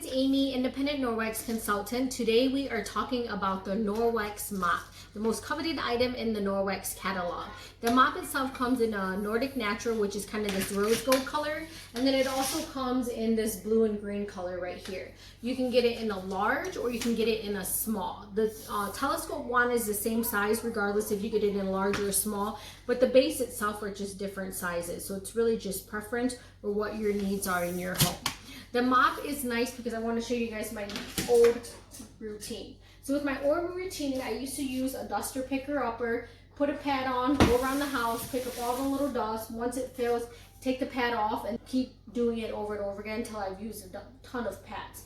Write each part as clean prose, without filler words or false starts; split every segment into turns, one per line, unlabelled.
it's Amy, independent Norwex consultant. Today we are talking about the Norwex mop, the most coveted item in the Norwex catalog. The mop itself comes in a Nordic natural, which is kind of this rose gold color, and then it also comes in this blue and green color right here. You can get it in a large or you can get it in a small. The telescope one is the same size regardless if you get it in large or small, but the base itself are just different sizes. So it's really just preference or what your needs are in your home. The mop is nice because I want to show you guys my old routine. So with my old routine, I used to use a duster picker upper, put a pad on, go around the house, pick up all the little dust. Once it fills, take the pad off and keep doing it over and over again until I've used a ton of pads.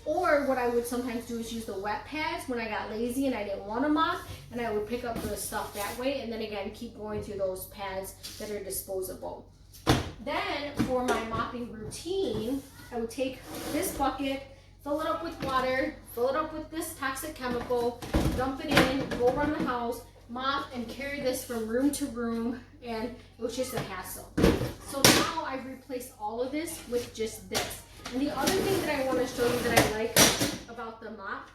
Or what I would sometimes do is use the wet pads when I got lazy and I didn't want to mop, and I would pick up the stuff that way, and then again keep going through those pads that are disposable. Then for my mopping routine, I would take this bucket, fill it up with water, fill it up with this toxic chemical, dump it in, go around the house, mop, and carry this from room to room, and it was just a hassle. So now I've replaced all of this with just this. And the other thing that I want to show you that I like about the mop,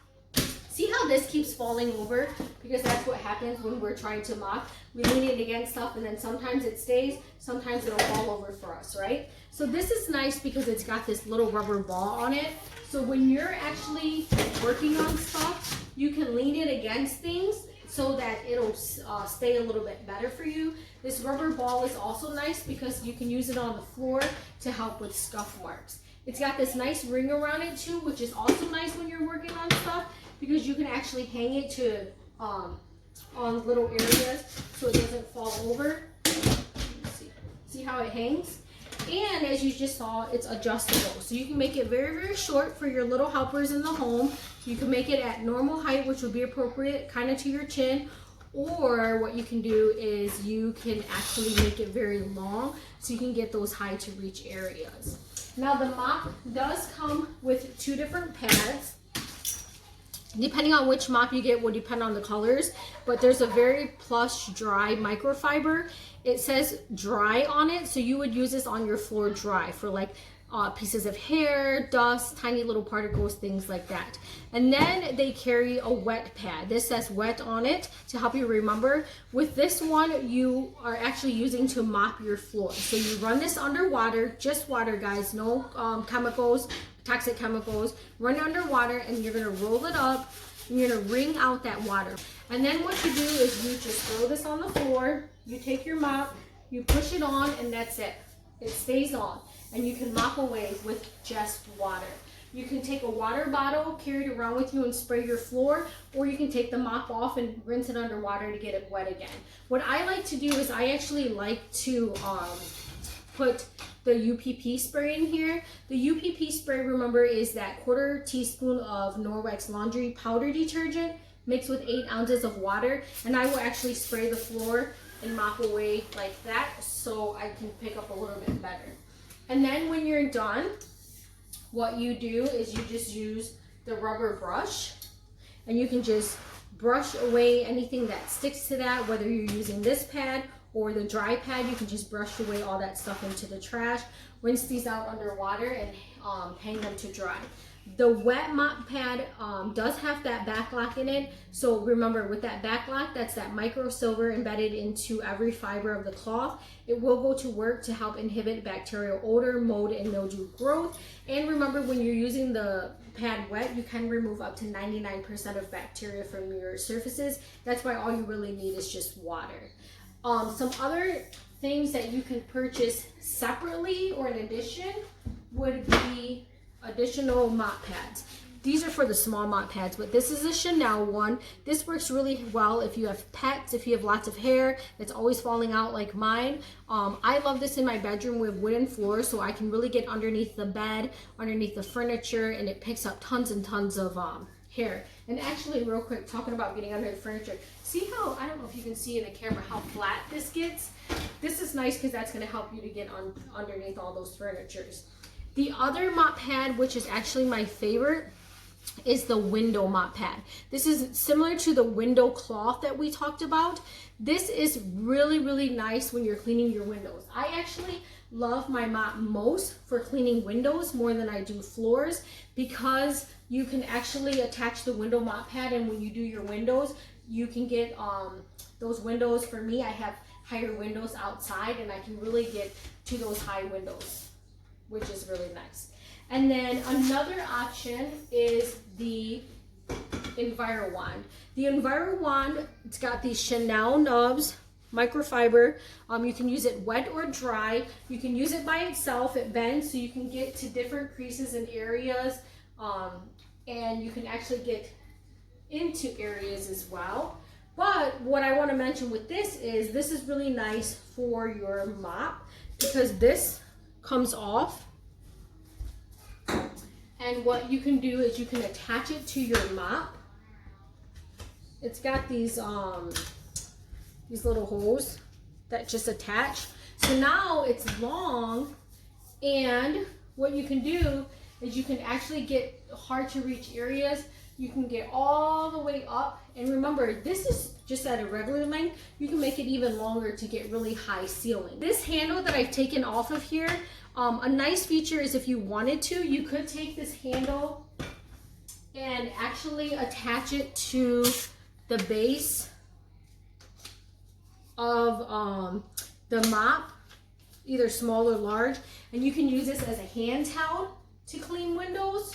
see how this keeps falling over? Because that's what happens when we're trying to mop. We lean it against stuff and then sometimes it stays, sometimes it'll fall over for us, right? So this is nice because it's got this little rubber ball on it. So when you're actually working on stuff, you can lean it against things so that it'll stay a little bit better for you. This rubber ball is also nice because you can use it on the floor to help with scuff marks. It's got this nice ring around it too, which is also nice when you're working on stuff because you can actually hang it to on little areas so it doesn't fall over. See how it hangs? And as you just saw, it's adjustable. So you can make it very, very short for your little helpers in the home. You can make it at normal height, which would be appropriate kind of to your chin. Or what you can do is you can actually make it very long so you can get those high to reach areas. Now the mop does come with two different pads. Depending on which mop you get will depend on the colors, but there's a very plush, dry microfiber. It says dry on it, so you would use this on your floor dry for like pieces of hair, dust, tiny little particles, things like that. And then they carry a wet pad. This says wet on it to help you remember. With this one, you are actually using to mop your floor. So you run this under water, just water guys, no chemicals, toxic chemicals. Run it under water and you're gonna roll it up and you're gonna wring out that water. And then what you do is you just throw this on the floor, you take your mop, you push it on, and that's it. It stays on. And you can mop away with just water. You can take a water bottle, carry it around with you and spray your floor, or you can take the mop off and rinse it underwater to get it wet again. What I like to do is I actually like to put the UPP spray in here. The UPP spray, remember, is that 1/4 teaspoon of Norwex laundry powder detergent mixed with 8 ounces of water, and I will actually spray the floor and mop away like that so I can pick up a little bit better. And then when you're done, what you do is you just use the rubber brush and you can just brush away anything that sticks to that, whether you're using this pad or the dry pad. You can just brush away all that stuff into the trash, rinse these out under water, and hang them to dry. The wet mop pad does have that back lock in it. So remember, with that back lock, that's that micro silver embedded into every fiber of the cloth. It will go to work to help inhibit bacterial odor, mold, and mildew growth. And remember, when you're using the pad wet, you can remove up to 99% of bacteria from your surfaces. That's why all you really need is just water. Some other things that you can purchase separately or in addition would be additional mop pads. These are for the small mop pads, but this is a Chanel one. This works really well if you have pets, if you have lots of hair that's always falling out like mine. I love this in my bedroom with wooden floors, so I can really get underneath the bed, underneath the furniture, and it picks up tons and tons of hair. And actually, real quick, talking about getting under the furniture, see how, I don't know if you can see in the camera how flat this gets? This is nice because that's going to help you to get underneath all those furnitures. The other mop pad, which is actually my favorite, is the window mop pad. This is similar to the window cloth that we talked about. This is really, really nice when you're cleaning your windows. I actually love my mop most for cleaning windows more than I do floors, because you can actually attach the window mop pad, and when you do your windows, you can get those windows. For me, I have higher windows outside, and I can really get to those high windows, which is really nice. And then another option is the Enviro Wand. The Enviro Wand, it's got these Chanel nubs, microfiber. You can use it wet or dry. You can use it by itself. It bends so you can get to different creases and areas, and you can actually get into areas as well. But what I want to mention with this is really nice for your mop, because this comes off, and what you can do is you can attach it to your mop. It's got these little holes that just attach. So now it's long, and what you can do is you can actually get hard to reach areas. You can get all the way up, and remember, this is just at a regular length. You can make it even longer to get really high ceiling. This handle that I've taken off of here, a nice feature is if you wanted to, you could take this handle and actually attach it to the base of the mop, either small or large, and you can use this as a hand towel to clean windows,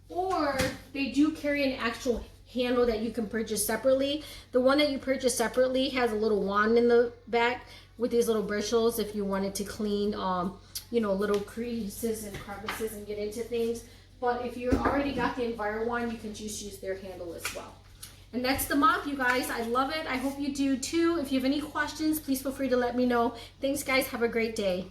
or they do carry an actual handle that you can purchase separately. The one that you purchase separately has a little wand in the back with these little bristles if you wanted to clean you know, little creases and crevices and get into things. But if you already got the Enviro Wand, you can just use their handle as well. And that's the mop, you guys. I love it. I hope you do too. If you have any questions, please feel free to let me know. Thanks, guys. Have a great day.